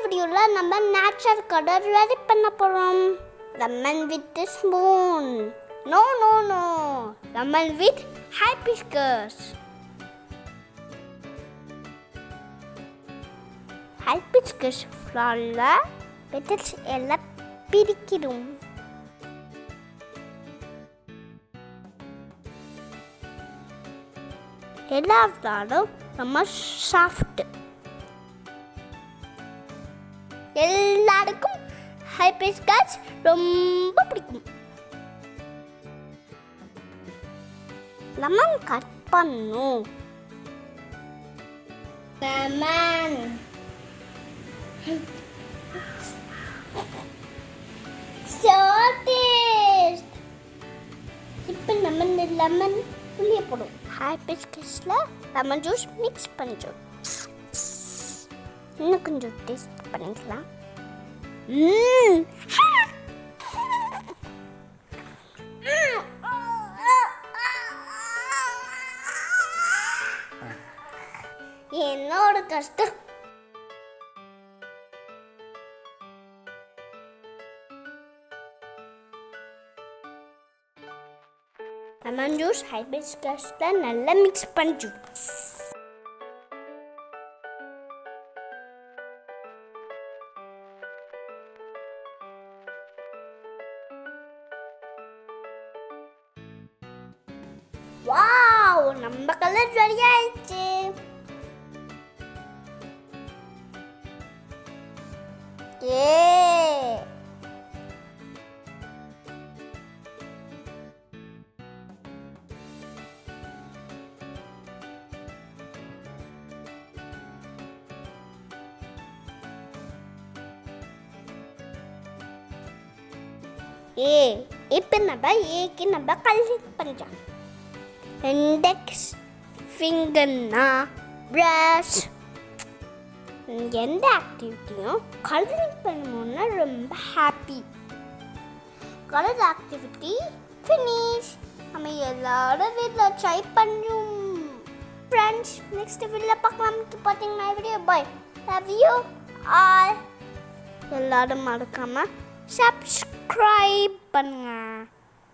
வீடியோவில் நம்ம natural colour ready பண்ண போகிறோம். Lemon with spoon. No no no, lemon with hibiscus. Hibiscus ஃப்ளவரில் பெட்டல்ஸ் எல்லாம் பிரிக்கிறோம். எல்லா ஃப்ளவரும் ரொம்ப சாஃப்ட். எல்லாருக்கும் ஹைபிஸ்கஸ் ரொம்ப பிடிக்கும். லெமன் கட் பண்ணும். Lemon so taste. இப்போ நம்ம இந்த லெமன் புளிய போடும். ஹைபிஸ்கஸ்ல லெமன் ஜூஸ் மிக்ஸ் பண்ணிச்சோம். இன்னும் கொஞ்சம் டேஸ்ட் பண்ணிக்கலாம். என்னோட கஷ்டம். லெமன் ஜூஸ் ஹைபிஸ்கஸ்ல நல்லா மிக்ஸ் பண்ணிச்சு. வாவ், நம்ம கலர் ரெடி ஆயிடுச்சு. இப்போ நம்ம ஏக்கு நம்ம கலர் பண்ணலாம். இண்டெக்ஸ் ஃபிங்கர்னா ப்ரஷ். எந்த ஆக்டிவிட்டியும் கலரிங் பண்ணணும்னா ரொம்ப ஹாப்பி. Colour activity finish. நம்ம எல்லாரும் வீட்டில் ட்ரை பண்ணுறோம். ஃப்ரெண்ட்ஸ், நெக்ஸ்ட் வீடியோவில் பார்க்கலாம். பார்த்தீங்கன்னா video bye. Love you all. எல்லாரும் மறக்காமல் சப்ஸ்கிரைப் பண்ணுங்க.